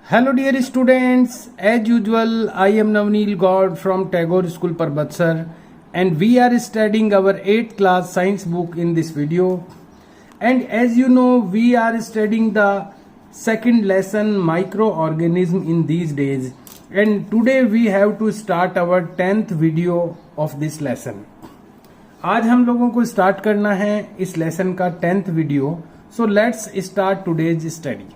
Hello dear students, as usual I am Navneel God from Tagore School Parbatsar and we are studying our 8th class science book in this video. And as you know, we are studying the second lesson microorganism in these days, and today we have to start our 10th video of this lesson. आज हम लोगों को start करना है इस lesson का 10th video. So let's start today's study.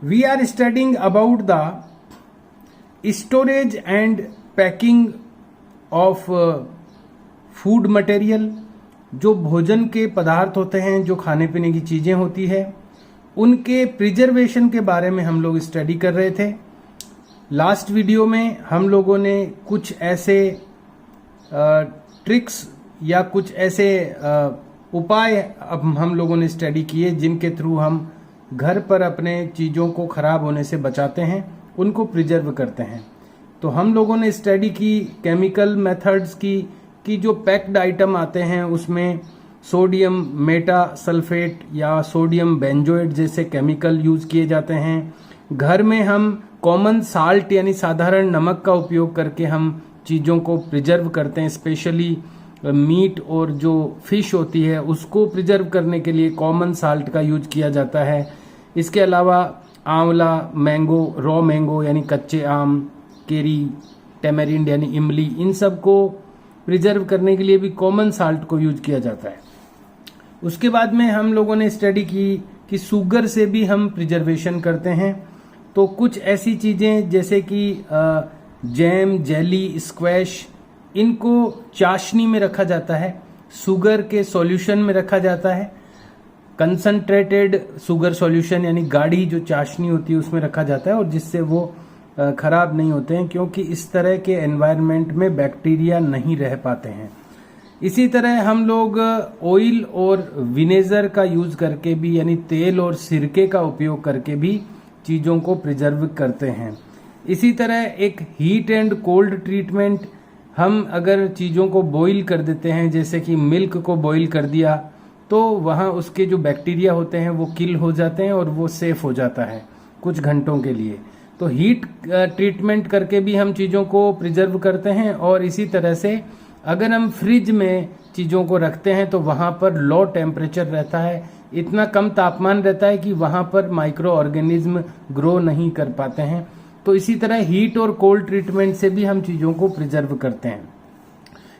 We are studying about the storage and packing of food material. जो भोजन के पदार्थ होते हैं, जो खाने पीने की चीज़ें होती है, उनके प्रिजर्वेशन के बारे में हम लोग स्टडी कर रहे थे. लास्ट वीडियो में हम लोगों ने कुछ ऐसे ट्रिक्स या कुछ ऐसे उपाय अब हम लोगों ने स्टडी किए जिनके थ्रू हम घर पर अपने चीज़ों को ख़राब होने से बचाते हैं, उनको प्रिजर्व करते हैं. तो हम लोगों ने स्टडी की केमिकल मेथड्स की कि जो पैक्ड आइटम आते हैं उसमें सोडियम मेटा सल्फेट या सोडियम बेंजोएट जैसे केमिकल यूज़ किए जाते हैं. घर में हम कॉमन साल्ट यानी साधारण नमक का उपयोग करके हम चीज़ों को प्रिजर्व करते हैं. स्पेशली मीट और जो फिश होती है उसको प्रिजर्व करने के लिए कॉमन साल्ट का यूज किया जाता है. इसके अलावा आंवला, मैंगो, रॉ मैंगो यानी कच्चे आम, केरी, टेमेरिंड यानी इमली, इन सब को प्रिजर्व करने के लिए भी कॉमन साल्ट को यूज किया जाता है. उसके बाद में हम लोगों ने स्टडी की कि शुगर से भी हम प्रिजर्वेशन करते हैं. तो कुछ ऐसी चीज़ें जैसे कि जैम, जेली, स्क्वैश, इनको चाशनी में रखा जाता है, शुगर के सॉल्यूशन में रखा जाता है. कंसंट्रेटेड शुगर सॉल्यूशन यानी गाढ़ी जो चाशनी होती है उसमें रखा जाता है, और जिससे वो खराब नहीं होते हैं क्योंकि इस तरह के एनवायरनमेंट में बैक्टीरिया नहीं रह पाते हैं. इसी तरह हम लोग ऑयल और विनेगर का यूज करके भी यानी तेल और सिरके का उपयोग करके भी चीज़ों को प्रिजर्व करते हैं. इसी तरह एक हीट एंड कोल्ड ट्रीटमेंट, हम अगर चीज़ों को बॉईल कर देते हैं, जैसे कि मिल्क को बॉईल कर दिया, तो वहाँ उसके जो बैक्टीरिया होते हैं वो किल हो जाते हैं और वो सेफ हो जाता है कुछ घंटों के लिए. तो हीट ट्रीटमेंट करके भी हम चीज़ों को प्रिजर्व करते हैं. और इसी तरह से अगर हम फ्रिज में चीज़ों को रखते हैं तो वहाँ पर लो टेम्परेचर रहता है, इतना कम तापमान रहता है कि वहाँ पर माइक्रो ऑर्गेनिज्म ग्रो नहीं कर पाते हैं. तो इसी तरह हीट और कोल्ड ट्रीटमेंट से भी हम चीज़ों को प्रिजर्व करते हैं.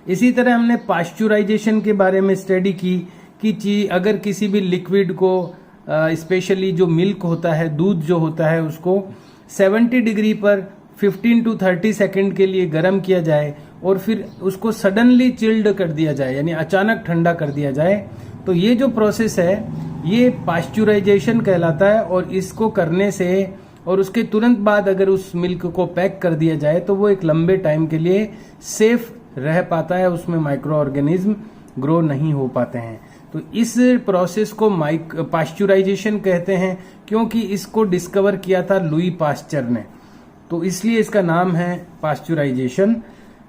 इसी तरह हमने पाश्चुराइजेशन के बारे में स्टडी की कि अगर किसी भी लिक्विड को स्पेशली जो मिल्क होता है, दूध जो होता है, उसको 70 डिग्री पर 15 to 30 सेकेंड के लिए गर्म किया जाए और फिर उसको सडनली चिल्ड कर दिया जाए यानी अचानक ठंडा कर दिया जाए, तो ये जो प्रोसेस है ये पाश्चुराइजेशन कहलाता है. और इसको करने से और उसके तुरंत बाद अगर उस मिल्क को पैक कर दिया जाए तो वो एक लंबे टाइम के लिए सेफ रह पाता है, उसमें माइक्रो ऑर्गेनिज्म ग्रो नहीं हो पाते हैं. तो इस प्रोसेस को पाश्चुराइजेशन कहते हैं क्योंकि इसको डिस्कवर किया था लुई पास्चर ने, तो इसलिए इसका नाम है pasteurization.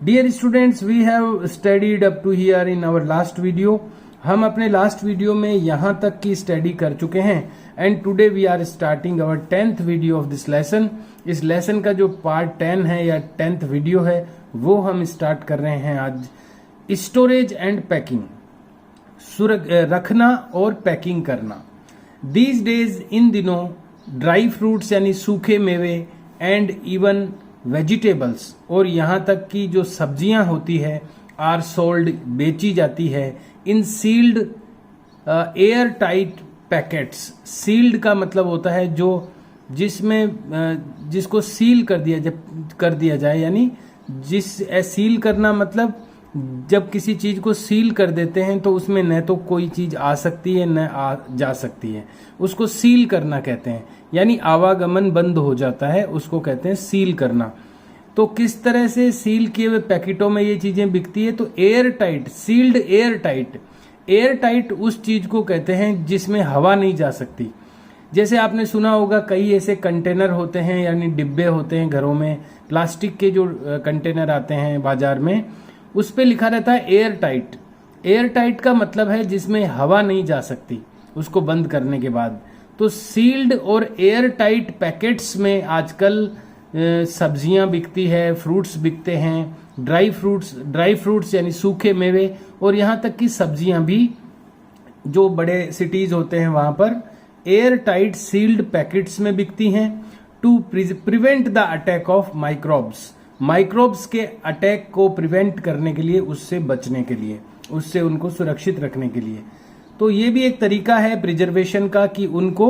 Dear students, we have studied up to here in our last video. हम अपने लास्ट वीडियो में यहाँ तक की स्टडी कर चुके हैं and today we are starting our 10th video of this lesson. इस लेसन का जो पार्ट 10 है या 10th वीडियो है वो हम स्टार्ट कर रहे हैं आज. स्टोरेज एंड पैकिंग, रखना और पैकिंग करना. दीज डेज, इन दिनों, ड्राई फ्रूट्स यानी सूखे मेवे एंड इवन वेजिटेबल्स और यहाँ तक की जो सब्जियां होती है आर सोल्ड, बेची जाती है in sealed air tight packets. Sealed का मतलब होता है जो जिसको सील कर दिया जाए यानी सील करना मतलब जब किसी चीज को सील कर देते हैं तो उसमें न तो कोई चीज आ सकती है न आ जा सकती है, उसको सील करना कहते हैं. यानी आवागमन बंद हो जाता है, उसको कहते हैं सील करना. तो किस तरह से सील किए हुए पैकेटों में ये चीजें बिकती है? तो air tight, sealed air tight. Air tight उस चीज को कहते हैं जिसमें हवा नहीं जा सकती. जैसे आपने सुना होगा कई ऐसे कंटेनर होते हैं यानी डिब्बे होते हैं घरों में, प्लास्टिक के जो कंटेनर आते हैं बाजार में, उस पे लिखा रहता है एयर टाइट. एयर टाइट का मतलब है जिसमें हवा नहीं जा सकती उसको बंद करने के बाद. तो सील्ड और एयर टाइट पैकेट्स में आजकल सब्जियां बिकती है, फ्रूट्स बिकते हैं, ड्राई फ्रूट्स यानी सूखे मेवे, और यहाँ तक कि सब्जियां भी जो बड़े सिटीज होते हैं वहां पर एयर टाइट सील्ड पैकेट्स में बिकती हैं, to prevent the attack of microbes के अटैक को प्रिवेंट करने के लिए, उससे बचने के लिए, उससे उनको सुरक्षित रखने के लिए। तो ये भी एक तरीका है प्रिजर्वेशन का कि उनको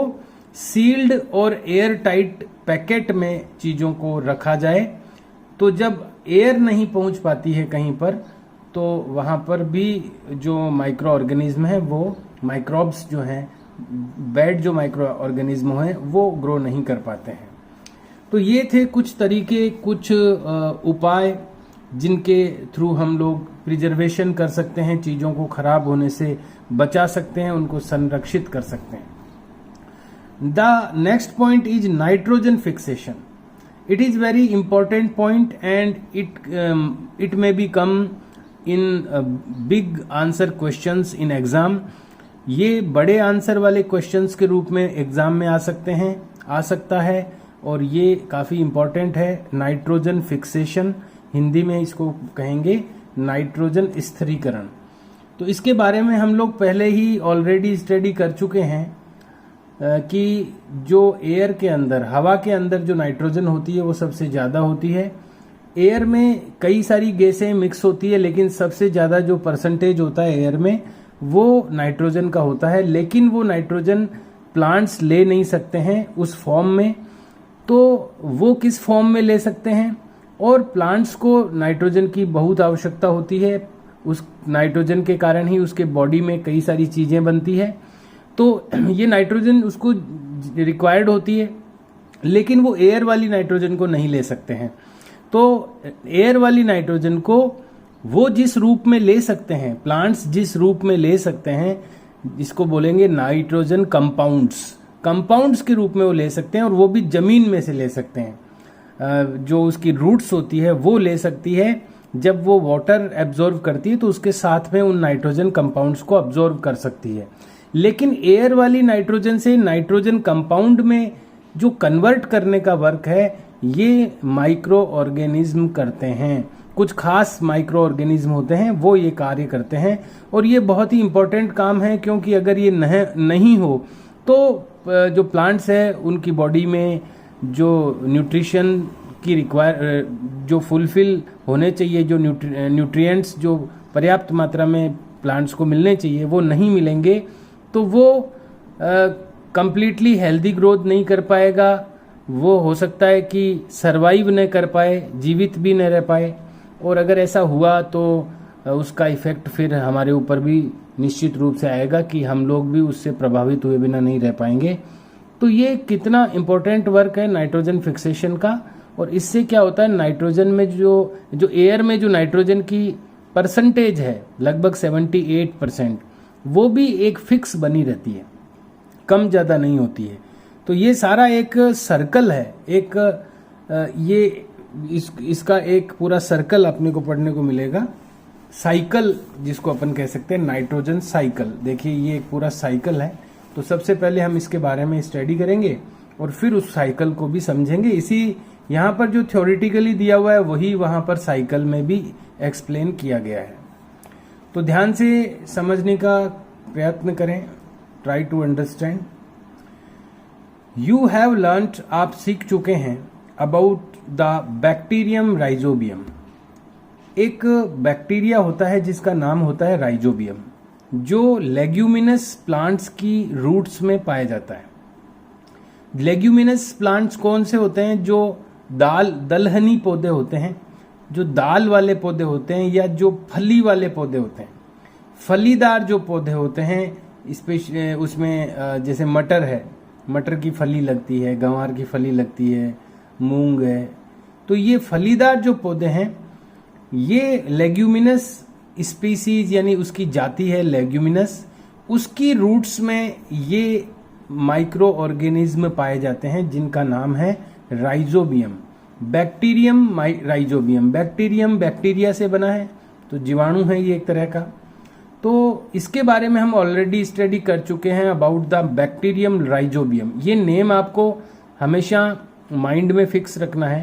सील्ड और एयर टाइट पैकेट में चीजों को रखा जाए, तो जब एयर नहीं पहुंच पाती है कहीं पर, तो वहां पर भी जो माइक्रो ऑर्गेनिज्म है, वो माइक्रोब्स जो हैं, बैड जो माइक्रो ऑर्गेनिज्म हैं, वो ग्रो नहीं कर पाते हैं। तो ये थे कुछ तरीके, कुछ उपाय जिनके थ्रू हम लोग प्रिजर्वेशन कर सकते हैं, चीजों को खराब होने से बचा सकते हैं, उनको संरक्षित कर सकते हैं। The next point is nitrogen fixation. It is very important point and it may become in big answer questions in exam. ये बड़े आंसर वाले क्वेश्चंस के रूप में एग्जाम में आ सकता है और ये काफ़ी इम्पोर्टेंट है. नाइट्रोजन फिक्सेशन, हिंदी में इसको कहेंगे नाइट्रोजन स्थिरीकरण. तो इसके बारे में हम लोग पहले ही ऑलरेडी स्टडी कर चुके हैं कि जो एयर के अंदर, हवा के अंदर जो नाइट्रोजन होती है वो सबसे ज़्यादा होती है. एयर में कई सारी गैसें मिक्स होती है, लेकिन सबसे ज़्यादा जो परसेंटेज होता है एयर में वो नाइट्रोजन का होता है. लेकिन वो नाइट्रोजन प्लांट्स ले नहीं सकते हैं उस फॉर्म में. तो वो किस फॉर्म में ले सकते हैं? और प्लांट्स को नाइट्रोजन की बहुत आवश्यकता होती है. उस नाइट्रोजन के कारण ही उसके बॉडी में कई सारी चीज़ें बनती है. तो ये नाइट्रोजन उसको रिक्वायर्ड होती है, लेकिन वो एयर वाली नाइट्रोजन को नहीं ले सकते हैं. तो एयर वाली नाइट्रोजन को वो जिस रूप में ले सकते हैं, प्लांट्स जिस रूप में ले सकते हैं, इसको बोलेंगे नाइट्रोजन कंपाउंड्स के रूप में वो ले सकते हैं. और वो भी जमीन में से ले सकते हैं. जो उसकी रूट्स होती है वो ले सकती है. जब वो वाटर एब्जॉर्व करती है तो उसके साथ में उन नाइट्रोजन कंपाउंड्स को एब्जॉर्व कर सकती है. लेकिन एयर वाली नाइट्रोजन से नाइट्रोजन कंपाउंड में जो कन्वर्ट करने का वर्क है, ये माइक्रो ऑर्गेनिज्म करते हैं. कुछ खास माइक्रो ऑर्गेनिज्म होते हैं, वो ये कार्य करते हैं. और ये बहुत ही इंपॉर्टेंट काम है, क्योंकि अगर ये नहीं हो तो जो प्लांट्स है उनकी बॉडी में जो न्यूट्रिशन की जो फुलफिल होने चाहिए, जो न्यूट्रिएंट्स जो पर्याप्त मात्रा में प्लांट्स को मिलने चाहिए, वो नहीं मिलेंगे. तो वो कंप्लीटली हेल्दी ग्रोथ नहीं कर पाएगा. वो हो सकता है कि सरवाइव न कर पाए, जीवित भी न रह पाए. और अगर ऐसा हुआ तो उसका इफेक्ट फिर हमारे ऊपर भी निश्चित रूप से आएगा कि हम लोग भी उससे प्रभावित हुए बिना नहीं रह पाएंगे. तो ये कितना इम्पोर्टेंट वर्क है नाइट्रोजन फिक्सेशन का. और इससे क्या होता है, नाइट्रोजन में जो एयर में जो नाइट्रोजन की परसेंटेज है लगभग 78%, वो भी एक फिक्स बनी रहती है, कम ज़्यादा नहीं होती है. तो ये सारा एक सर्कल है. इसका एक पूरा सर्कल अपने को पढ़ने को मिलेगा. साइकिल जिसको अपन कह सकते हैं, नाइट्रोजन साइकिल. देखिए ये एक पूरा साइकिल है. तो सबसे पहले हम इसके बारे में स्टडी करेंगे और फिर उस साइकिल को भी समझेंगे. इसी यहाँ पर जो थ्योरेटिकली दिया हुआ है वही वहाँ पर साइकिल में भी एक्सप्लेन किया गया है. तो ध्यान से समझने का प्रयत्न करें. Try to understand. You have learned, आप सीख चुके हैं, अबाउट द बैक्टीरियम राइजोबियम. एक बैक्टीरिया होता है जिसका नाम होता है राइजोबियम, जो लेग्यूमिनस प्लांट्स की रूट्स में पाया जाता है. लेग्यूमिनस प्लांट्स कौन से होते हैं? जो दलहनी पौधे होते हैं, जो दाल वाले पौधे होते हैं, या जो फली वाले पौधे होते हैं. फलीदार जो पौधे होते हैं, उसमें जैसे मटर है, मटर की फली लगती है, गंवार की फली लगती है, मूंग है. तो ये फलीदार जो पौधे हैं, ये लेग्यूमिनस स्पीसीज यानी उसकी जाति है लेग्यूमिनस. उसकी रूट्स में ये माइक्रो ऑर्गेनिज्म पाए जाते हैं जिनका नाम है rhizobium. Bacterium rhizobium. Bacterium bacteria से बना है, तो जीवाणु है ये एक तरह का. तो इसके बारे में हम ऑलरेडी स्टडी कर चुके हैं अबाउट द बैक्टीरियम राइजोबियम। ये नेम आपको हमेशा माइंड में फिक्स रखना है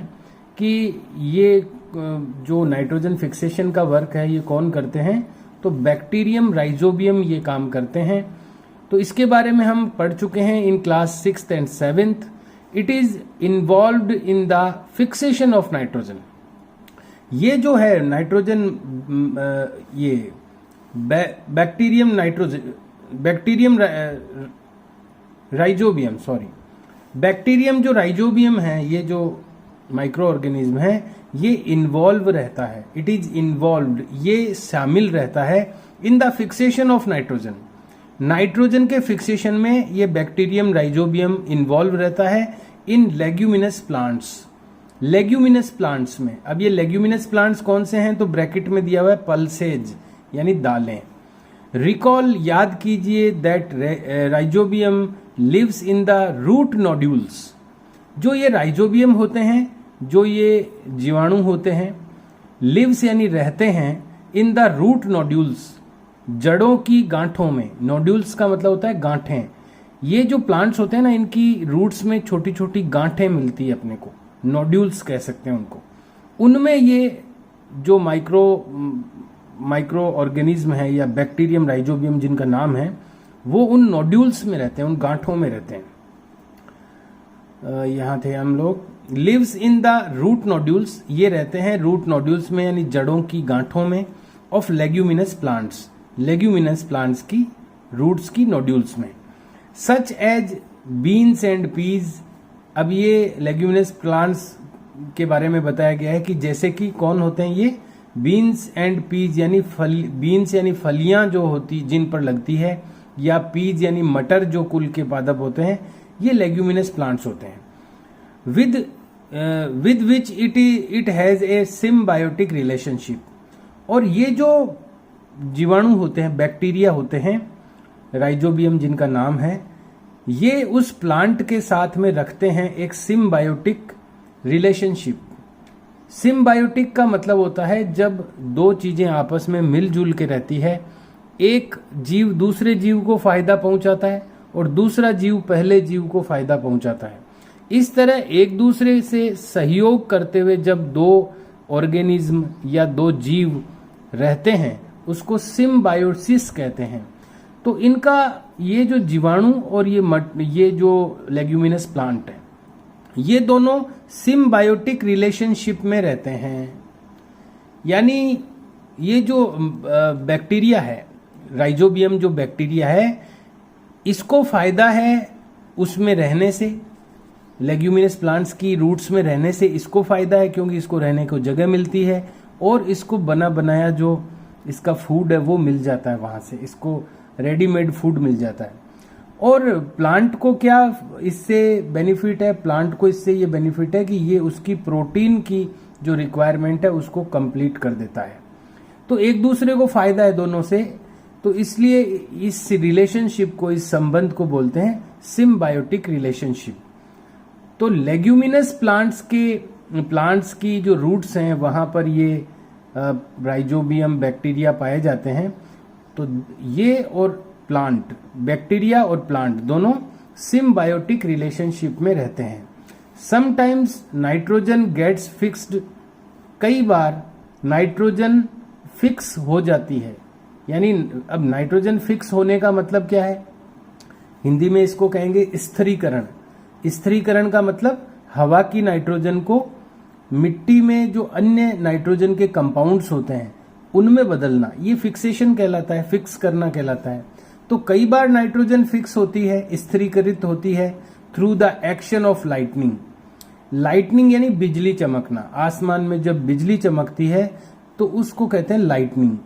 कि ये जो नाइट्रोजन फिक्सेशन का वर्क है ये कौन करते हैं, तो बैक्टीरियम राइजोबियम ये काम करते हैं। तो इसके बारे में हम पढ़ चुके हैं in class 6th and 7th। It is involved in the fixation of nitrogen. ये जो है नाइट्रोजन, ये बैक्टीरियम राइजोबियम, सॉरी, बैक्टीरियम जो राइजोबियम है, ये जो माइक्रो ऑर्गेनिज्म है, ये इन्वॉल्व रहता है, इट इज इन्वॉल्व्ड, ये शामिल रहता है in the fixation of nitrogen. Nitrogen के फिक्सेशन में ये बैक्टीरियम राइजोबियम इन्वॉल्व रहता है इन लेग्यूमिनस प्लांट्स। लेग्यूमिनस प्लांट्स में, अब ये लेग्यूमिनस प्लांट्स कौन से हैं, तो ब्रैकेट में दिया हुआ है पल्सेज यानी दालें। रिकॉल, याद कीजिए, that rhizobium lives in the root nodules. जो ये राइजोबियम होते हैं, जो ये जीवाणु होते हैं, लिव्स यानी रहते हैं इन द रूट नोड्यूल्स, जड़ों की गांठों में। नोड्यूल्स का मतलब होता है गांठें। ये जो प्लांट्स होते हैं ना, इनकी रूट्स में छोटी छोटी गांठें मिलती है अपने को, नोड्यूल्स कह सकते हैं उनको। उनमें ये जो माइक्रो ऑर्गेनिज्म है या बैक्टीरियम राइजोबियम जिनका नाम है, वो उन नोड्यूल्स में रहते हैं, उन गांठों में रहते हैं। यहां थे हम लोग। Lives in the root nodules, ये रहते हैं रूट नोड्यूल्स में यानी जड़ों की गांठों में, of leguminous plants, leguminous plants की रूट्स की नोड्यूल्स में। Such as beans and peas. अब ये लेग्यूमिनस प्लांट्स के बारे में बताया गया है कि जैसे कि कौन होते हैं ये, बीन्स एंड पीज यानी बीन्स यानी फलियां जो होती जिन पर लगती है, या पीज यानी मटर जो कुल के पादप होते हैं, ये लेग्यूमिनस प्लांट्स होते हैं। With which it has a symbiotic relationship. और ये जो जीवाणु होते हैं, बैक्टीरिया होते हैं, राइजोबियम जिनका नाम है, ये उस प्लांट के साथ में रखते हैं एक सिम्बायोटिक रिलेशनशिप। सिम्बायोटिक का मतलब होता है जब दो चीजें आपस में मिलजुल के रहती है, एक जीव दूसरे जीव को फायदा पहुंचाता है और दूसरा जीव पहले जीव को फायदा पहुंचाता है। इस तरह एक दूसरे से सहयोग करते हुए जब दो ऑर्गेनिज्म या दो जीव रहते हैं, उसको सिम्बायोसिस कहते हैं। तो इनका ये जो जीवाणु और ये जो लेग्यूमिनस प्लांट है, ये दोनों सिम्बायोटिक रिलेशनशिप में रहते हैं। यानी ये जो बैक्टीरिया है, राइजोबियम जो बैक्टीरिया है, इसको फायदा है उसमें रहने से, लेग्यूमिनस प्लांट्स की रूट्स में रहने से इसको फायदा है, क्योंकि इसको रहने को जगह मिलती है और इसको बना बनाया जो इसका फूड है वो मिल जाता है वहां से, इसको रेडीमेड फूड मिल जाता है। और प्लांट को क्या इससे बेनिफिट है, प्लांट को इससे ये बेनिफिट है कि ये उसकी प्रोटीन की जो रिक्वायरमेंट है उसको कंप्लीट कर देता है। तो एक दूसरे को फायदा है दोनों से, तो इसलिए इस रिलेशनशिप को, इस संबंध को बोलते हैं सिम्बायोटिक रिलेशनशिप। तो लेग्यूमिनस प्लांट्स की जो रूट्स हैं वहां पर ये राइजोबियम बैक्टीरिया पाए जाते हैं। तो ये और प्लांट, बैक्टीरिया और प्लांट दोनों सिम्बायोटिक रिलेशनशिप में रहते हैं। समटाइम्स नाइट्रोजन गेट्स फिक्स्ड, कई बार नाइट्रोजन फिक्स हो जाती है। यानी अब नाइट्रोजन फिक्स होने का मतलब क्या है, हिंदी में इसको कहेंगे स्थिरीकरण। स्थिरीकरण का मतलब हवा की नाइट्रोजन को मिट्टी में जो अन्य नाइट्रोजन के कंपाउंड्स होते हैं उनमें बदलना, ये फिक्सेशन कहलाता है, फिक्स करना कहलाता है। तो कई बार नाइट्रोजन फिक्स होती है, स्थिरीकृत होती है through the action of lightning. Lightning यानी बिजली चमकना, आसमान में जब बिजली चमकती है तो उसको कहते हैं लाइटनिंग।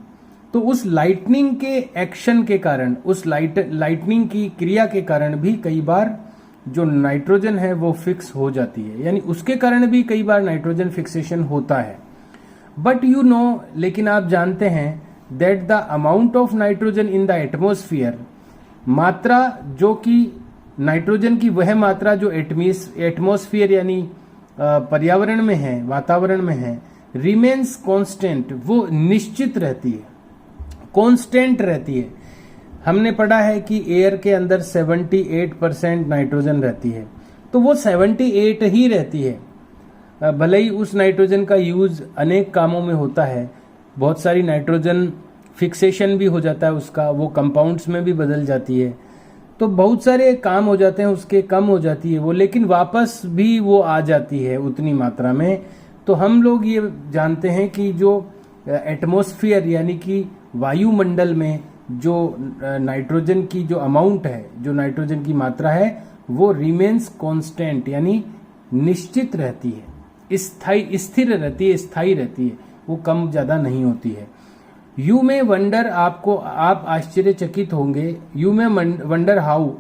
तो उस लाइटनिंग के एक्शन के कारण, उस लाइटनिंग की क्रिया के कारण भी कई बार जो नाइट्रोजन है वो फिक्स हो जाती है, यानी उसके कारण भी कई बार नाइट्रोजन फिक्सेशन होता है। बट यू नो, लेकिन आप जानते हैं, that the amount of nitrogen in the atmosphere, मात्रा जो कि नाइट्रोजन की वह मात्रा जो एटमोस्फियर यानी पर्यावरण में है, वातावरण में है, रिमेन्स कांस्टेंट, वो निश्चित रहती है। कांस्टेंट रहती है। हमने पढ़ा है कि एयर के अंदर 78% नाइट्रोजन रहती है, तो वो 78 ही रहती है। भले ही उस नाइट्रोजन का यूज अनेक कामों में होता है, बहुत सारी नाइट्रोजन फिक्सेशन भी हो जाता है उसका, वो कंपाउंड्स में भी बदल जाती है, तो बहुत सारे काम हो जाते हैं उसके, कम हो जाती है वो, लेकिन वापस भी वो आ जाती है उतनी मात्रा में। तो हम लोग ये जानते हैं कि जो एटमॉस्फेयर यानी कि वायुमंडल में जो नाइट्रोजन की जो अमाउंट है, जो नाइट्रोजन की मात्रा है, वो रिमेन्स कांस्टेंट यानी निश्चित रहती है, स्थायी स्थिर रहती है, स्थायी रहती है, वो कम ज्यादा नहीं होती है। यू में वंडर, आप आश्चर्यचकित होंगे, यू में वंडर हाउ,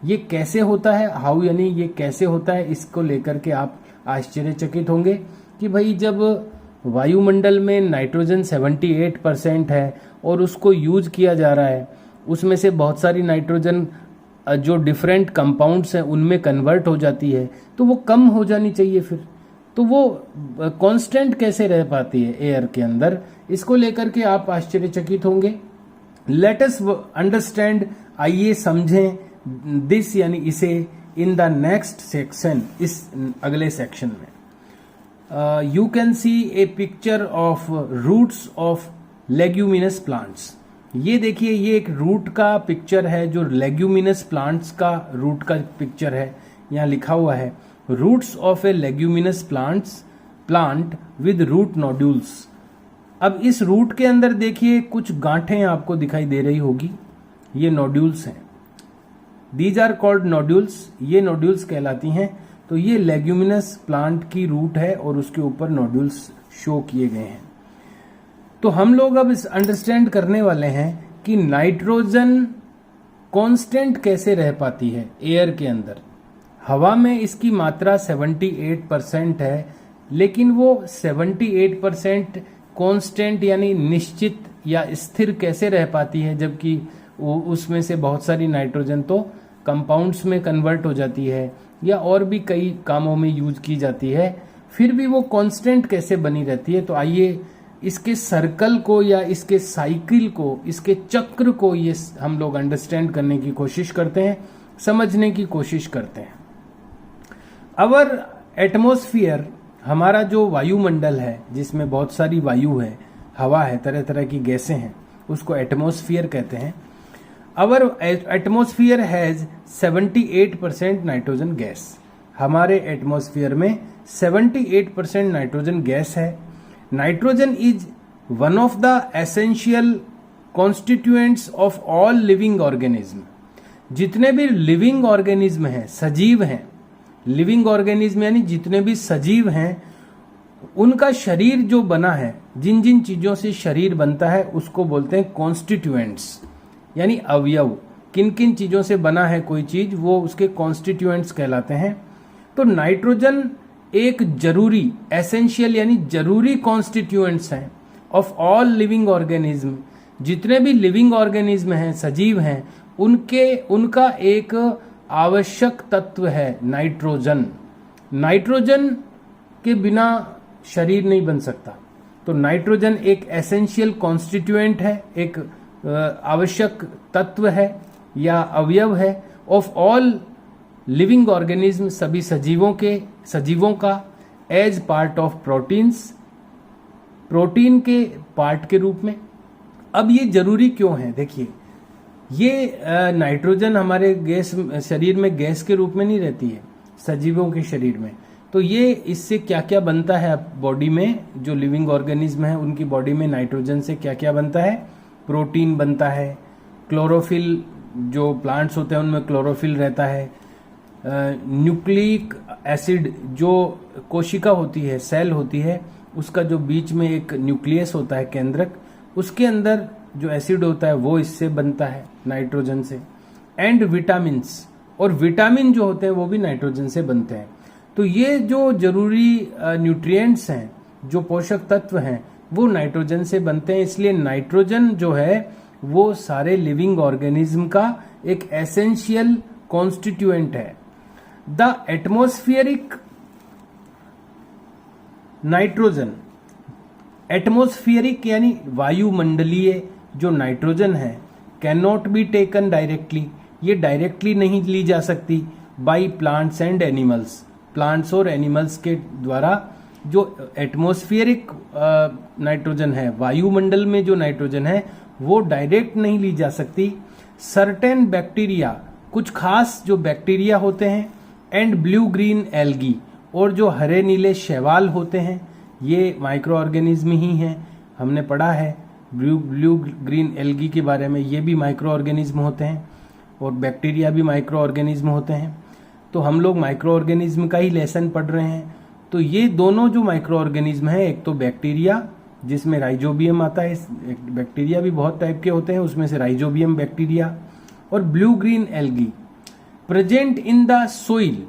ये कैसे होता है, हाउ यानी ये कैसे होता है, इसको लेकर के आप आश्चर्यचकित होंगे कि भाई जब वायुमंडल में नाइट्रोजन 78% है और उसको यूज किया जा रहा है, उसमें से बहुत सारी नाइट्रोजन जो डिफरेंट कंपाउंड्स हैं उनमें कन्वर्ट हो जाती है, तो वो कम हो जानी चाहिए फिर, तो वो कांस्टेंट कैसे रह पाती है एयर के अंदर, इसको लेकर के आप आश्चर्यचकित होंगे। लेट अस अंडरस्टैंड, आइए समझें दिस यानी इसे इन द नेक्स्ट सेक्शन, इस अगले सेक्शन में। You can see a picture of roots of leguminous plants. ये देखिए, ये एक रूट का पिक्चर है, जो लेग्यूमिनस प्लांट्स का रूट का पिक्चर है। यहाँ लिखा हुआ है roots of a leguminous plant with root nodules. अब इस रूट के अंदर देखिए कुछ गांठें आपको दिखाई दे रही होगी, ये नोड्यूल्स हैं। दीज आर कॉल्ड नोड्यूल्स, ये नोड्यूल्स कहलाती हैं। तो ये लेग्यूमिनस प्लांट की रूट है और उसके ऊपर नोड्यूल्स शो किए गए हैं। तो हम लोग अब इस अंडरस्टैंड करने वाले हैं कि नाइट्रोजन कांस्टेंट कैसे रह पाती है एयर के अंदर। हवा में इसकी मात्रा 78% है, लेकिन वो 78% कांस्टेंट यानी निश्चित या स्थिर कैसे रह पाती है, जबकि उसमें से बहुत सारी नाइट्रोजन तो कंपाउंड्स में कन्वर्ट हो जाती है या और भी कई कामों में यूज की जाती है, फिर भी वो कांस्टेंट कैसे बनी रहती है। तो आइए इसके सर्कल को या इसके साइकिल को, इसके चक्र को ये हम लोग अंडरस्टैंड करने की कोशिश करते हैं, समझने की कोशिश करते हैं। अवर एटमॉस्फेयर, हमारा जो वायुमंडल है जिसमें बहुत सारी वायु है, हवा है, तरह तरह की गैसें हैं, उसको एटमॉस्फेयर कहते हैं। अवर एटमॉस्फेयर हैज 78% नाइट्रोजन गैस। हमारे एटमॉस्फेयर में 78% नाइट्रोजन गैस है। Nitrogen is one of the essential constituents of all living organism. जितने भी लिविंग ऑर्गेनिज्म हैं, सजीव हैं, लिविंग ऑर्गेनिज्म यानी जितने भी सजीव हैं, उनका शरीर जो बना है, जिन जिन चीजों से शरीर बनता है उसको बोलते हैं कॉन्स्टिट्यूएंट्स, यानी अवयव। किन किन चीजों से बना है कोई चीज, वो उसके कॉन्स्टिट्यूएंट्स कहलाते हैं। तो नाइट्रोजन एक जरूरी, एसेंशियल यानी जरूरी कॉन्स्टिट्यूएंट्स हैं ऑफ ऑल लिविंग ऑर्गेनिज्म। जितने भी लिविंग ऑर्गेनिज्म हैं, सजीव हैं, उनका एक आवश्यक तत्व है नाइट्रोजन। नाइट्रोजन के बिना शरीर नहीं बन सकता। तो नाइट्रोजन एक एसेंशियल कॉन्स्टिट्यूएंट है, एक आवश्यक तत्व है या अवयव है ऑफ ऑल लिविंग ऑर्गेनिज्म, सभी सजीवों का, as part of proteins, protein के पार्ट के रूप में। अब ये जरूरी क्यों है? देखिए, ये नाइट्रोजन हमारे शरीर में गैस के रूप में नहीं रहती है, सजीवों के शरीर में। तो ये इससे क्या क्या बनता है बॉडी में, जो लिविंग ऑर्गेनिज्म है उनकी बॉडी में नाइट्रोजन से क्या क्या बनता है? प्रोटीन बनता है, क्लोरोफिल, जो प्लांट्स होते हैं उनमें क्लोरोफिल रहता है, न्यूक्लिक एसिड, जो कोशिका होती है, सेल होती है, उसका जो बीच में एक न्यूक्लियस होता है, केंद्रक, उसके अंदर जो एसिड होता है वो इससे बनता है, नाइट्रोजन से। एंड विटामिन्स, और विटामिन जो होते हैं वो भी नाइट्रोजन से बनते हैं। तो ये जो जरूरी न्यूट्रिएंट्स हैं, जो पोषक तत्व हैं, वो नाइट्रोजन से बनते हैं। इसलिए नाइट्रोजन जो है वो सारे लिविंग ऑर्गेनिज्म का एक एसेंशियल कॉन्स्टिट्यूएंट है। द एटमॉस्फेरिक नाइट्रोजन, एटमॉस्फेरिक यानी वायुमंडलीय, जो नाइट्रोजन है can not be taken directly, ये डायरेक्टली नहीं ली जा सकती by plants and animals, plants और एनिमल्स के द्वारा। जो एटमॉस्फेरिक नाइट्रोजन है, वायुमंडल में जो नाइट्रोजन है वो डायरेक्ट नहीं ली जा सकती। सर्टेन बैक्टीरिया, कुछ खास जो बैक्टीरिया होते हैं, एंड ब्लू ग्रीन एल्गी, और जो हरे नीले शैवाल होते हैं, ये माइक्रो ऑर्गेनिज्म ही हैं। हमने पढ़ा है ब्लू ग्रीन एल्गी के बारे में, ये भी माइक्रो ऑर्गेनिज्म होते हैं और बैक्टीरिया भी माइक्रो ऑर्गेनिज्म होते हैं। तो हम लोग माइक्रो ऑर्गेनिज्म का ही लेसन पढ़ रहे हैं। तो ये दोनों जो माइक्रो ऑर्गेनिज्म है, एक तो बैक्टीरिया जिसमें राइजोबियम आता है, बैक्टीरिया भी बहुत टाइप के होते हैं, उसमें से राइजोबियम बैक्टीरिया, और blue green algae present in the soil,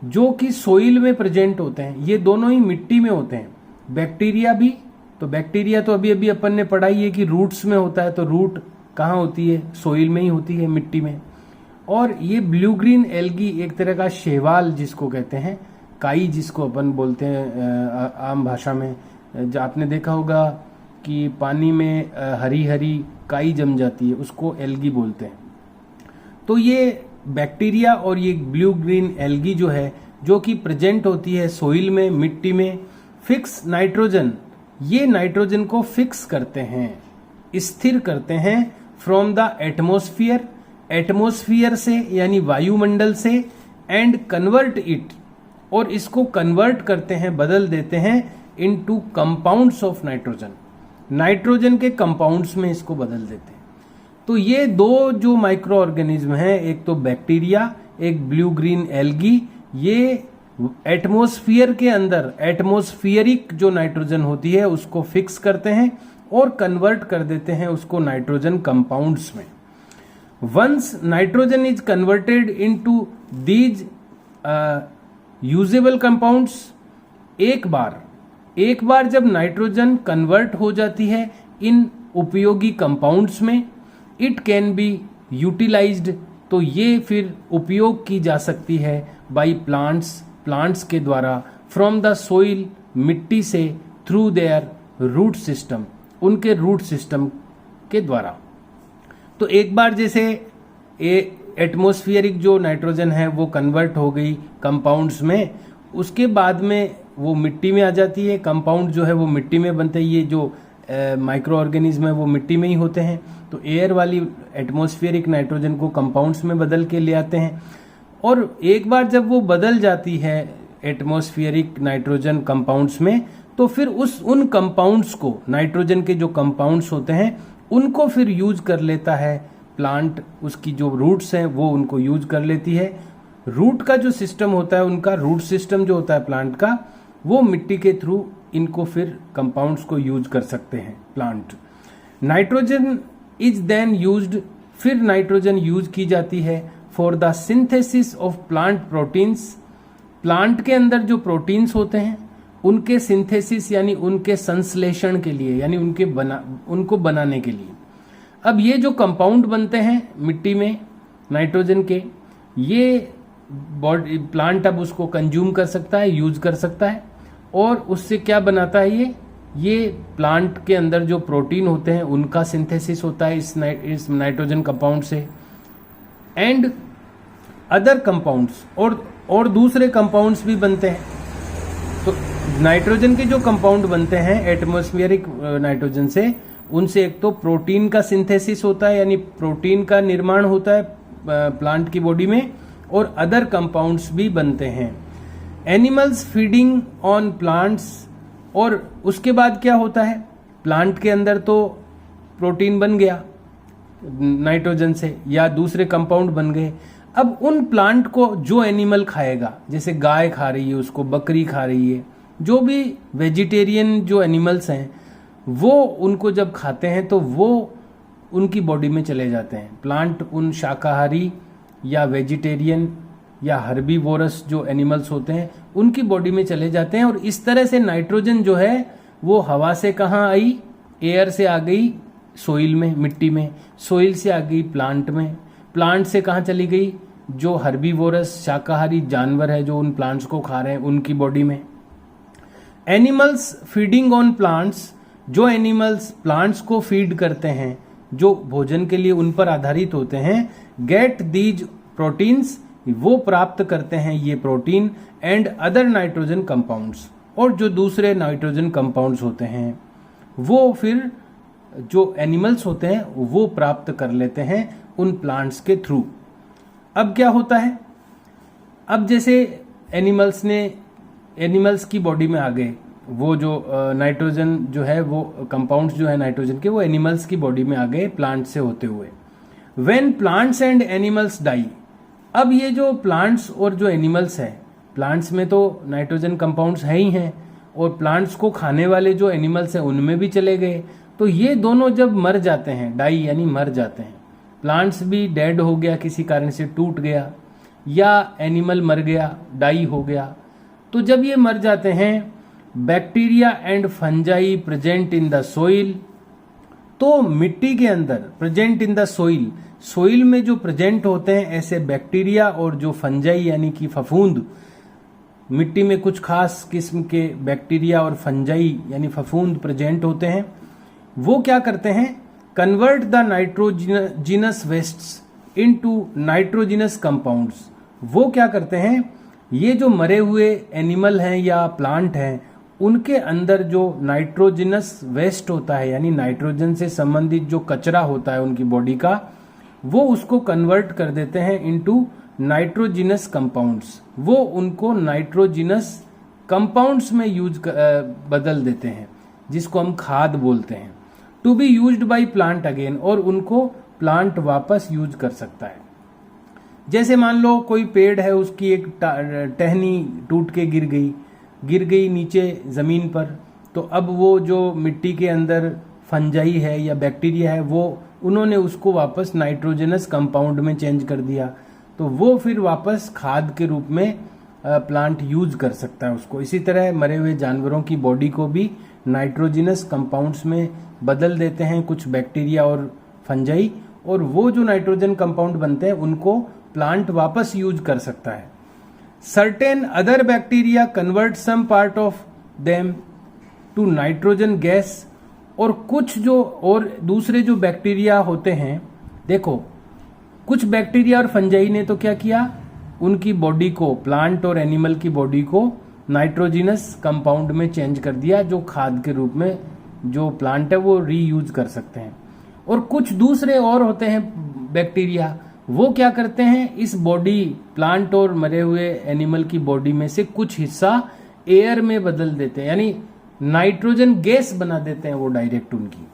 जो कि सोइल में प्रेजेंट होते हैं। ये दोनों ही मिट्टी में होते हैं। बैक्टीरिया भी, तो बैक्टीरिया तो अभी अभी अपन ने पढ़ाई है कि रूट्स में होता है, तो रूट कहाँ होती है? सोइल में ही होती है, मिट्टी में। और ये ब्लू ग्रीन एल्गी एक तरह का शैवाल जिसको कहते हैं, काई जिसको अपन बोलते हैं आम भाषा में। आपने देखा होगा कि पानी में हरी हरी काई जम जाती है, उसको एल्गी बोलते हैं। तो ये बैक्टीरिया और ये ब्लू ग्रीन एल्गी जो है, जो कि प्रेजेंट होती है सोइल में, मिट्टी में, फिक्स नाइट्रोजन, ये नाइट्रोजन को फिक्स करते हैं, स्थिर करते हैं फ्रॉम द एटमॉस्फेयर, एटमॉस्फेयर से यानी वायुमंडल से, एंड कन्वर्ट इट, और इसको कन्वर्ट करते हैं, बदल देते हैं into compounds of nitrogen, nitrogen के कंपाउंड्स में इसको बदल देते हैं। तो ये दो जो माइक्रो ऑर्गेनिज्म हैं, एक तो बैक्टीरिया, एक ब्लू ग्रीन एल्गी, ये एटमॉस्फेयर के अंदर एटमॉस्फेरिक जो नाइट्रोजन होती है उसको फिक्स करते हैं और कन्वर्ट कर देते हैं उसको नाइट्रोजन कंपाउंड्स में। Once nitrogen is converted into these usable compounds, एक बार जब नाइट्रोजन कन्वर्ट हो जाती है इन उपयोगी कंपाउंड्स में, इट कैन बी यूटिलाइज्ड, तो ये फिर उपयोग की जा सकती है बाई प्लांट्स के द्वारा, फ्रॉम द सोइल, मिट्टी से, थ्रू देयर रूट सिस्टम, उनके रूट सिस्टम के द्वारा। तो एक बार जैसे एटमॉस्फेरिक जो नाइट्रोजन है वो कन्वर्ट हो गई कंपाउंड्स में, उसके बाद में वो मिट्टी में आ जाती है, कंपाउंड जो है वो मिट्टी में बनते हैं। ये जो माइक्रो ऑर्गेनिज्म है वो मिट्टी में ही होते हैं। तो एयर वाली एटमॉस्फेरिक नाइट्रोजन को कंपाउंड्स में बदल के ले आते हैं, और एक बार जब वो बदल जाती है एटमॉस्फेरिक नाइट्रोजन कंपाउंड्स में, तो फिर उन कंपाउंड्स को, नाइट्रोजन के जो कंपाउंड्स होते हैं उनको फिर यूज कर लेता है प्लांट, उसकी जो रूट्स हैं वो उनको यूज कर लेती है। रूट का जो सिस्टम होता है, उनका रूट सिस्टम जो होता है प्लांट का, वो मिट्टी के थ्रू इनको फिर कंपाउंड्स को यूज कर सकते हैं plant. Nitrogen is then used, फिर नाइट्रोजन यूज की जाती है for the synthesis of plant proteins, plant के अंदर जो प्रोटीन्स होते हैं उनके सिंथेसिस यानी उनके संश्लेषण के लिए, यानी उनको बनाने के लिए। अब ये जो कंपाउंड बनते हैं मिट्टी में नाइट्रोजन के, ये बॉडी प्लांट अब उसको कंज्यूम कर सकता है, यूज कर सकता है, और उससे क्या बनाता है ये प्लांट के अंदर जो प्रोटीन होते हैं उनका सिंथेसिस होता है इस नाइट्रोजन कंपाउंड से, एंड अदर कंपाउंड्स, और दूसरे कंपाउंड्स भी बनते हैं। तो नाइट्रोजन के जो कंपाउंड बनते हैं एटमॉस्फेरिक नाइट्रोजन से, उनसे एक तो प्रोटीन का सिंथेसिस होता है, यानी प्रोटीन का निर्माण होता है प्लांट की बॉडी में, और अदर कंपाउंड्स भी बनते हैं। एनिमल्स फीडिंग ऑन प्लांट्स, और उसके बाद क्या होता है, प्लांट के अंदर तो प्रोटीन बन गया नाइट्रोजन से या दूसरे कंपाउंड बन गए। अब उन प्लांट को जो एनिमल खाएगा, जैसे गाय खा रही है उसको, बकरी खा रही है, जो भी वेजिटेरियन जो एनिमल्स हैं वो उनको जब खाते हैं तो वो उनकी बॉडी में चले जाते हैं। प्लांट उन शाकाहारी या वेजिटेरियन या हर्बीवोरस जो एनिमल्स होते हैं उनकी बॉडी में चले जाते हैं, और इस तरह से नाइट्रोजन जो है वो हवा से कहाँ आई, एयर से आ गई सोइल में, मिट्टी में, सोइल से आ गई प्लांट में, प्लांट से कहाँ चली गई, जो हर्बीवोरस शाकाहारी जानवर है जो उन प्लांट्स को खा रहे हैं उनकी बॉडी में। एनिमल्स फीडिंग ऑन प्लांट्स, जो एनिमल्स प्लांट्स को फीड करते हैं जो भोजन के लिए उन पर आधारित होते हैं, गेट दीज प्रोटीन्स, वो प्राप्त करते हैं ये protein, and other nitrogen compounds, और जो दूसरे नाइट्रोजन कंपाउंड्स होते हैं वो फिर जो एनिमल्स होते हैं वो प्राप्त कर लेते हैं उन प्लांट्स के थ्रू। अब क्या होता है, अब जैसे एनिमल्स की बॉडी में आ गए वो जो नाइट्रोजन जो है वो कंपाउंड्स जो है नाइट्रोजन के, वो एनिमल्स की बॉडी में आ गए प्लांट से होते हुए। When plants and animals die, अब ये जो प्लांट्स और जो एनिमल्स है, प्लांट्स में तो नाइट्रोजन कंपाउंड्स है ही हैं और प्लांट्स को खाने वाले जो एनिमल्स हैं उनमें भी चले गए, तो ये दोनों जब मर जाते हैं, डाई यानी मर जाते हैं, प्लांट्स भी डेड हो गया, किसी कारण से टूट गया, या एनिमल मर गया, डाई हो गया, तो जब ये मर जाते हैं, bacteria and fungi present in the soil, तो मिट्टी के अंदर present in the soil, soil में जो प्रेजेंट होते हैं ऐसे बैक्टीरिया और जो फंजाई यानी कि फफूंद, मिट्टी में कुछ खास किस्म के बैक्टीरिया और फंजाई यानी फफूंद प्रेजेंट होते हैं, वो क्या करते हैं, convert the nitrogenous wastes into nitrogenous compounds. वो क्या करते हैं, ये जो मरे हुए एनिमल हैं या प्लांट हैं उनके अंदर जो नाइट्रोजिनस वेस्ट होता है यानी नाइट्रोजन से संबंधित जो कचरा होता है उनकी बॉडी का, वो उसको कन्वर्ट कर देते हैं इनटू नाइट्रोजिनस कंपाउंड्स, वो उनको नाइट्रोजिनस कंपाउंड्स में बदल देते हैं, जिसको हम खाद बोलते हैं, to be used by plant again, और उनको प्लांट वापस यूज कर सकता है। जैसे मान लो कोई पेड़ है, उसकी एक टहनी टूट के गिर गई नीचे जमीन पर, तो अब वो जो मिट्टी के अंदर फंजाई है या बैक्टीरिया है वो उन्होंने उसको वापस नाइट्रोजनस कंपाउंड में चेंज कर दिया, तो वो फिर वापस खाद के रूप में प्लांट यूज कर सकता है उसको। इसी तरह मरे हुए जानवरों की बॉडी को भी नाइट्रोजिनस कंपाउंड्स में बदल देते हैं कुछ बैक्टीरिया और फंजाई, और वो जो नाइट्रोजन कंपाउंड बनते हैं उनको प्लांट वापस यूज कर सकता है। Certain other bacteria convert some part of them to nitrogen gas, और कुछ जो और दूसरे जो बैक्टीरिया होते हैं, देखो कुछ बैक्टीरिया और फंजाई ने तो क्या किया, उनकी बॉडी को, प्लांट और एनिमल की बॉडी को नाइट्रोजिनस कंपाउंड में चेंज कर दिया, जो खाद के रूप में जो प्लांट है वो रीयूज कर सकते हैं। और कुछ दूसरे और होते हैं बैक्टीरिया, वो क्या करते हैं, इस बॉडी, प्लांट और मरे हुए एनिमल की बॉडी में से कुछ हिस्सा एयर में बदल देते हैं, यानी नाइट्रोजन गैस बना देते हैं वो डायरेक्ट उनकी।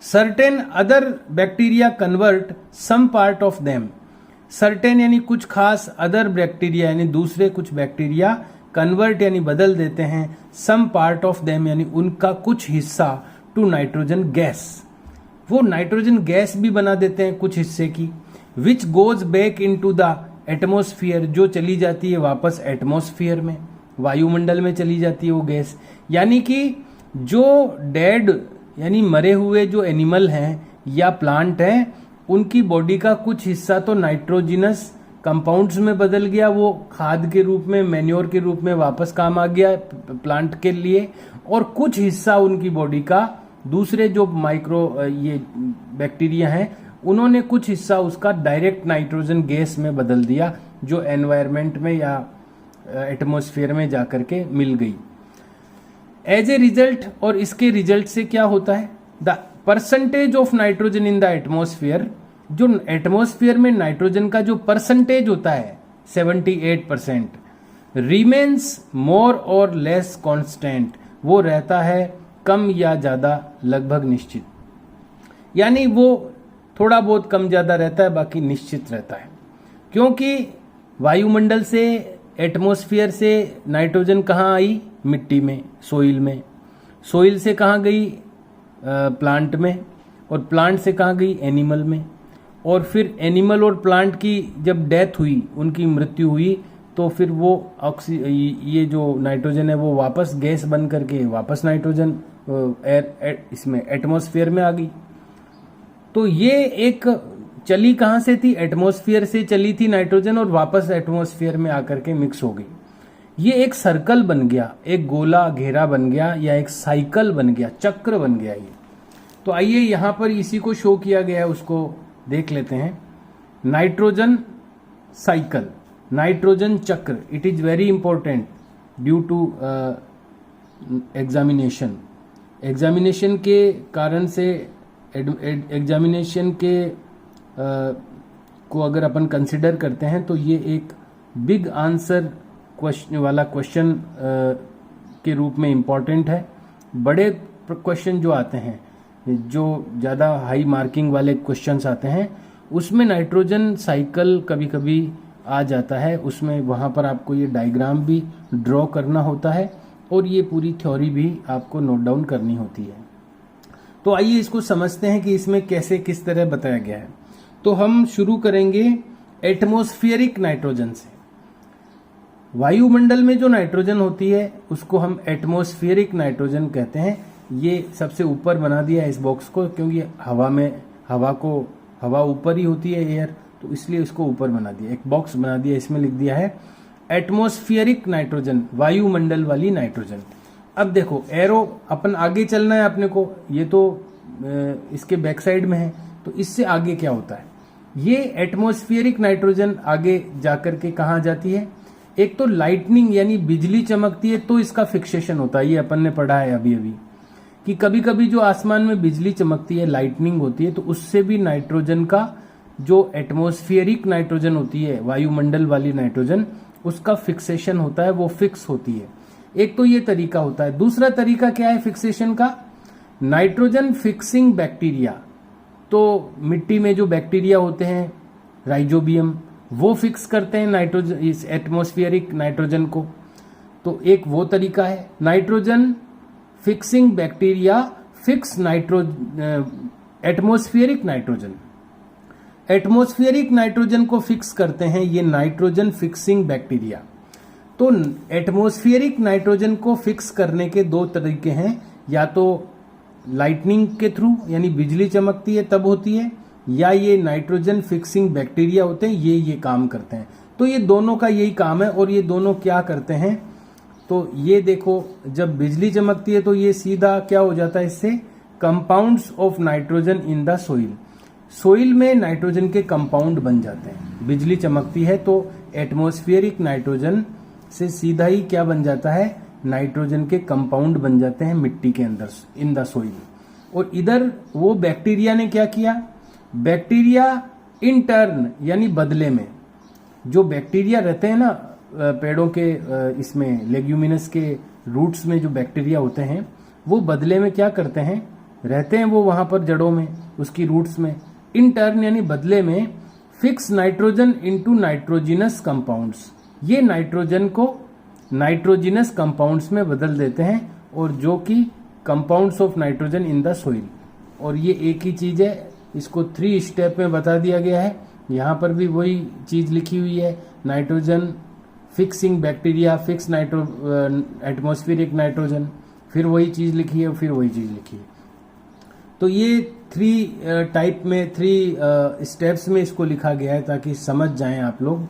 Certain other bacteria convert some part of them, certain यानी कुछ खास, अदर बैक्टीरिया यानी दूसरे कुछ बैक्टीरिया, कन्वर्ट यानी बदल देते हैं, सम पार्ट ऑफ देम यानी उनका कुछ हिस्सा, टू नाइट्रोजन गैस, वो नाइट्रोजन गैस भी बना देते हैं कुछ हिस्से की, which goes back into the atmosphere, जो चली जाती है वापस एटमोस्फियर में, वायुमंडल में चली जाती है वो गैस। यानी कि जो डेड यानी मरे हुए जो एनिमल हैं या प्लांट हैं उनकी बॉडी का कुछ हिस्सा तो नाइट्रोजिनस कंपाउंड्स में बदल गया, वो खाद के रूप में, मैन्योर के रूप में वापस काम आ गया प्लांट के लिए, और कुछ हिस्सा उनकी बॉडी का दूसरे जो ये बैक्टीरिया हैं उन्होंने कुछ हिस्सा उसका डायरेक्ट नाइट्रोजन गैस में बदल दिया, जो एनवायरमेंट में या एटमॉस्फेयर में जाकर के मिल गई। एज ए रिजल्ट, और इसके रिजल्ट से क्या होता है, the percentage of nitrogen in the atmosphere, जो एटमॉस्फेयर में नाइट्रोजन का जो परसेंटेज होता है 78%, रिमेन्स मोर और लेस कांस्टेंट, वो रहता है कम या ज्यादा लगभग निश्चित, यानी वो थोड़ा बहुत कम ज्यादा रहता है, बाकी निश्चित रहता है। क्योंकि वायुमंडल से, एटमॉस्फेयर से नाइट्रोजन कहाँ आई, मिट्टी में, सोइल में, सोइल से कहाँ गई, प्लांट में, और प्लांट से कहाँ गई, एनिमल में, और फिर एनिमल और प्लांट की जब डेथ हुई, उनकी मृत्यु हुई, तो फिर वो ये जो नाइट्रोजन है वो वापस गैस बन करके वापस नाइट्रोजन इसमें एटमॉस्फेयर में आ गई। तो ये एक चली कहाँ से थी, एटमॉस्फेयर से चली थी नाइट्रोजन, और वापस एटमॉस्फेयर में आकर के मिक्स हो गई। ये एक सर्कल बन गया, एक गोला घेरा बन गया, या एक साइकिल बन गया, चक्र बन गया ये। तो आइए यहां पर इसी को शो किया गया है, उसको देख लेते हैं। नाइट्रोजन साइकिल, नाइट्रोजन चक्र, it is very important due to examination के कारण से, एग्जामिनेशन के को अगर अपन कंसिडर करते हैं तो ये एक बिग आंसर क्वेश्चन के रूप में इम्पॉर्टेंट है। बड़े क्वेश्चन जो आते हैं, जो ज़्यादा हाई मार्किंग वाले क्वेश्चंस आते हैं, उसमें नाइट्रोजन साइकिल कभी कभी आ जाता है। उसमें वहाँ पर आपको ये डायग्राम भी ड्रॉ करना होता है और ये पूरी थ्योरी भी आपको नोट डाउन करनी होती है। तो आइए इसको समझते हैं कि इसमें कैसे किस तरह बताया गया है। तो हम शुरू करेंगे एटमॉस्फेरिक नाइट्रोजन से। वायुमंडल में जो नाइट्रोजन होती है उसको हम एटमॉस्फेरिक नाइट्रोजन कहते हैं। ये सबसे ऊपर बना दिया है इस बॉक्स को, क्योंकि हवा ऊपर ही होती है, एयर, तो इसलिए इसको ऊपर बना दिया, एक बॉक्स बना दिया, इसमें लिख दिया है एटमॉस्फेरिक नाइट्रोजन, वायुमंडल वाली नाइट्रोजन। अब देखो एरो अपन आगे चलना है अपने को, ये तो इसके बैक साइड में है, तो इससे आगे क्या होता है, ये एटमॉस्फेरिक नाइट्रोजन आगे जाकर के कहाँ जाती है, एक तो लाइटनिंग यानी बिजली चमकती है तो इसका फिक्सेशन होता है। ये अपन ने पढ़ा है अभी अभी कि कभी कभी जो आसमान में बिजली चमकती है, लाइटनिंग होती है, तो उससे भी नाइट्रोजन का जो एटमॉस्फेरिक नाइट्रोजन होती है, वायुमंडल वाली नाइट्रोजन, उसका फिक्सेशन होता है, वो फिक्स होती है। एक तो ये तरीका होता है। दूसरा तरीका क्या है फिक्सेशन का, नाइट्रोजन फिक्सिंग बैक्टीरिया। तो मिट्टी में जो बैक्टीरिया होते हैं राइजोबियम, वो फिक्स करते हैं नाइट्रोजन, इस एटमॉस्फेरिक नाइट्रोजन को। तो एक वो तरीका है, nitrogen fixing bacteria fix atmospheric nitrogen. Atmospheric nitrogen को फिक्स करते हैं ये नाइट्रोजन फिक्सिंग बैक्टीरिया। तो एटमॉस्फेरिक नाइट्रोजन को फिक्स करने के दो तरीके हैं, या तो लाइटनिंग के थ्रू यानी बिजली चमकती है तब होती है, या ये नाइट्रोजन फिक्सिंग बैक्टीरिया होते हैं, ये काम करते हैं। तो ये दोनों का यही काम है। और ये दोनों क्या करते हैं, तो ये देखो जब बिजली चमकती है तो ये सीधा क्या हो जाता है, इससे compounds of nitrogen in the soil, soil में नाइट्रोजन के कंपाउंड बन जाते हैं। बिजली चमकती है तो एटमॉस्फेरिक नाइट्रोजन से सीधा ही क्या बन जाता है, नाइट्रोजन के कंपाउंड बन जाते हैं मिट्टी के अंदर, इन द सोइल। और इधर वो बैक्टीरिया ने क्या किया, बैक्टीरिया इन टर्न यानी बदले में, जो बैक्टीरिया रहते हैं ना पेड़ों के इसमें लेग्यूमिनस के रूट्स में जो बैक्टीरिया होते हैं, वो बदले में क्या करते हैं, रहते हैं वो वहां पर जड़ों में, उसकी रूट्स में। इन टर्न यानी बदले में fix nitrogen into nitrogenous compounds, ये नाइट्रोजन को नाइट्रोजिनस कंपाउंड्स में बदल देते हैं, और जो कि compounds of nitrogen in the soil. और ये एक ही चीज है, इसको 3 स्टेप में बता दिया गया है। यहाँ पर भी वही चीज लिखी हुई है, nitrogen fixing bacteria fix atmospheric nitrogen, फिर वही चीज लिखी है, फिर वही चीज लिखी है। तो ये 3 टाइप में 3 स्टेप्स में इसको लिखा गया है ताकि समझ जाएं आप लोग।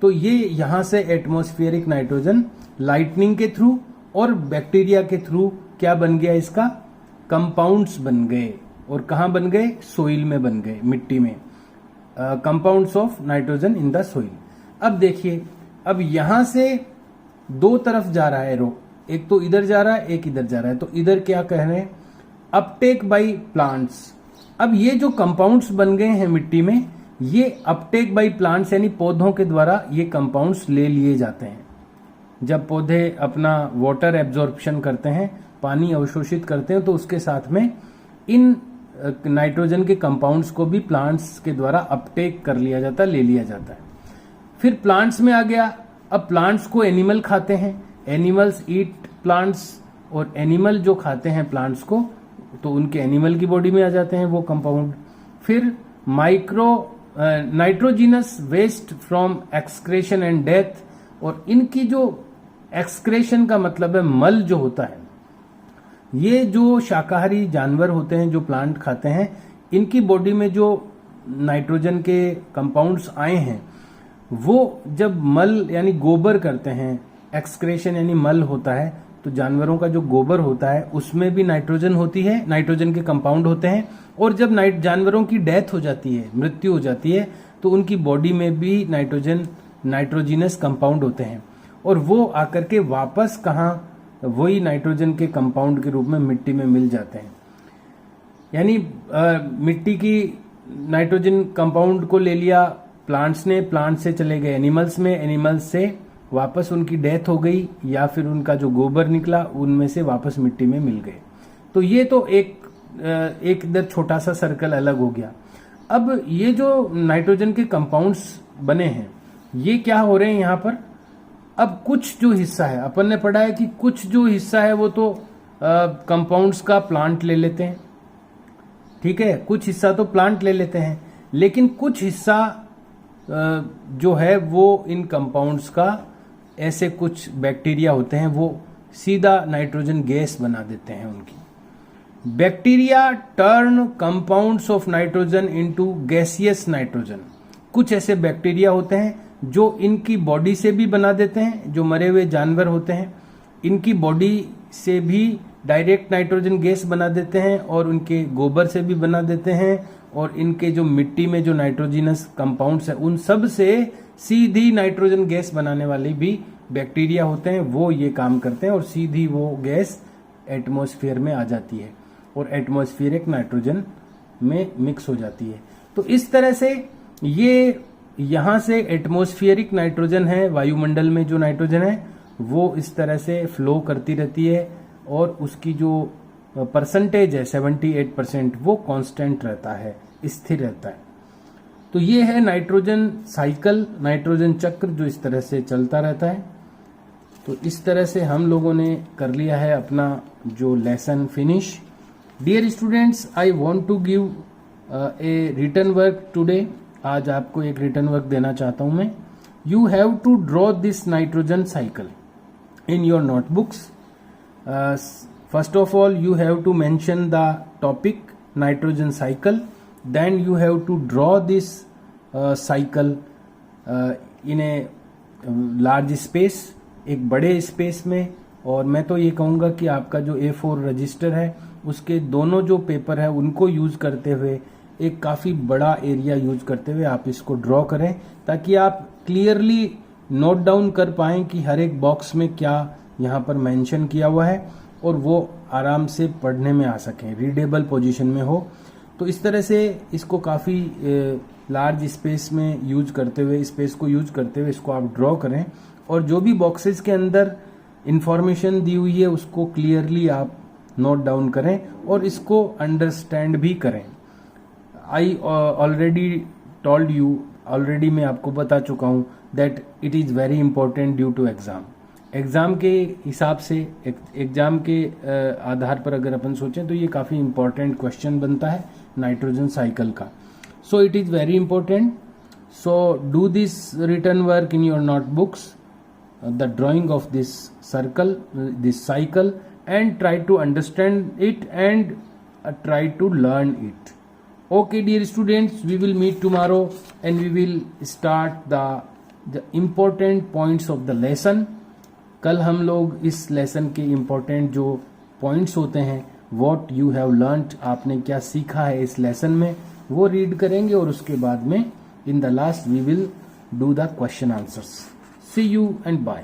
तो ये यहाँ से एटमॉस्फेरिक नाइट्रोजन लाइटनिंग के थ्रू और बैक्टीरिया के थ्रू क्या बन गया, इसका कंपाउंड्स बन गए। और कहाँ बन गए, सोइल में बन गए, मिट्टी में, compounds of nitrogen in the soil. अब देखिए, अब यहां से 2 तरफ जा रहा है रो, एक तो इधर जा रहा है, एक इधर जा रहा है। तो इधर क्या कह रहे हैं, अपटेक बाय प्लांट्स। अब ये जो कंपाउंड्स बन गए हैं मिट्टी में, ये अपटेक बाय प्लांट्स यानी पौधों के द्वारा ये कंपाउंड्स ले लिए जाते हैं। जब पौधे अपना वाटर एब्जॉर्प्शन करते हैं, पानी अवशोषित करते हैं, तो उसके साथ में इन नाइट्रोजन के कंपाउंड्स को भी प्लांट्स के द्वारा अपटेक कर लिया जाता है, ले लिया जाता है। फिर प्लांट्स में आ गया, अब प्लांट्स को एनिमल खाते हैं, एनिमल्स ईट प्लांट्स, और एनिमल जो खाते हैं प्लांट्स को तो उनके एनिमल की बॉडी में आ जाते हैं वो कंपाउंड। फिर nitrogenous waste from excretion and death, और इनकी जो एक्सक्रेशन का मतलब है मल जो होता है, ये जो शाकाहारी जानवर होते हैं जो प्लांट खाते हैं, इनकी बॉडी में जो नाइट्रोजन के कंपाउंड्स आए हैं, वो जब मल यानी गोबर करते हैं, एक्सक्रेशन यानी मल होता है, तो जानवरों का जो गोबर होता है उसमें भी नाइट्रोजन होती है, नाइट्रोजन के कंपाउंड होते हैं। और जब जानवरों की डेथ हो जाती है, मृत्यु हो जाती है, तो उनकी बॉडी में भी नाइट्रोजिनस कंपाउंड होते हैं और वो आकर के वापस कहाँ वही नाइट्रोजन के कंपाउंड के रूप में मिट्टी में मिल जाते हैं। यानी मिट्टी की नाइट्रोजन कंपाउंड को ले लिया प्लांट्स ने, प्लांट से चले गए एनिमल्स में, एनिमल्स से वापस उनकी डेथ हो गई या फिर उनका जो गोबर निकला उनमें से वापस मिट्टी में मिल गए। तो ये तो एक इधर छोटा सा सर्कल अलग हो गया। अब ये जो नाइट्रोजन के कंपाउंड्स बने हैं ये क्या हो रहे हैं यहाँ पर, अब कुछ जो हिस्सा है अपन ने पढ़ा है कि कुछ जो हिस्सा है वो तो कंपाउंड्स का प्लांट ले लेते हैं, ठीक है, कुछ हिस्सा तो प्लांट ले लेते हैं, लेकिन कुछ हिस्सा जो है वो इन कंपाउंड्स का ऐसे कुछ बैक्टीरिया होते हैं वो सीधा नाइट्रोजन गैस बना देते हैं उनकी। Bacteria turn compounds of nitrogen into gaseous nitrogen. कुछ ऐसे बैक्टीरिया होते हैं जो इनकी बॉडी से भी बना देते हैं, जो मरे हुए जानवर होते हैं इनकी बॉडी से भी डायरेक्ट नाइट्रोजन गैस बना देते हैं और उनके गोबर से भी बना देते हैं और इनके जो मिट्टी में जो नाइट्रोजिनस कंपाउंड्स है उन सब से सीधी नाइट्रोजन गैस बनाने वाली भी बैक्टीरिया होते हैं, वो ये काम करते हैं और सीधी वो गैस एटमॉस्फेयर में आ जाती है और एटमॉस्फेरिक नाइट्रोजन में मिक्स हो जाती है। तो इस तरह से ये यहाँ से एटमॉस्फेरिक नाइट्रोजन है, वायुमंडल में जो नाइट्रोजन है वो इस तरह से फ्लो करती रहती है और उसकी जो परसेंटेज है 78% वो कांस्टेंट रहता है, स्थिर रहता है। तो ये है नाइट्रोजन साइकिल, नाइट्रोजन चक्र जो इस तरह से चलता रहता है। तो इस तरह से हम लोगों ने कर लिया है अपना जो lesson finish. Dear students, I want to give a written work today. आज आपको एक रिटन वर्क देना चाहता हूं मैं। You have to draw this nitrogen cycle in your notebooks. First of all, you have to mention the topic nitrogen cycle. Then you have to draw this cycle in a large space, एक बड़े space में। और मैं तो ये कहूँगा कि आपका जो A4 रजिस्टर है उसके दोनों जो पेपर है उनको यूज करते हुए एक काफ़ी बड़ा एरिया यूज करते हुए आप इसको ड्रॉ करें ताकि आप क्लियरली नोट डाउन कर पाएं कि हर एक बॉक्स में क्या यहाँ पर मेंशन किया हुआ है और वो आराम से पढ़ने में आ सकें, रीडेबल पोजीशन में हो। तो इस तरह से इसको काफ़ी लार्ज स्पेस में यूज करते हुए, स्पेस को यूज करते हुए इसको आप ड्रॉ करें और जो भी बॉक्सेस के अंदर इंफॉर्मेशन दी हुई है उसको क्लियरली आप नोट डाउन करें और इसको अंडरस्टैंड भी करें। I already told you, already मैं आपको बता चुका हूँ that it is very important due to exam. Exam के हिसाब से, एग्ज़ाम के आधार पर अगर अपन सोचें तो ये काफ़ी इंपॉर्टेंट क्वेश्चन बनता है नाइट्रोजन साइकिल का। So it is very important. So do this written work in your notebooks, the drawing of this circle, this cycle, and try to understand it and try to learn it. Okay dear students, we will meet tomorrow and we will start the important points of the lesson. कल हम लोग इस lesson के important जो points होते हैं, what you have learnt, आपने क्या सीखा है इस लेसन में, वो रीड करेंगे और उसके बाद में in the last we will do the question answers. See you and bye.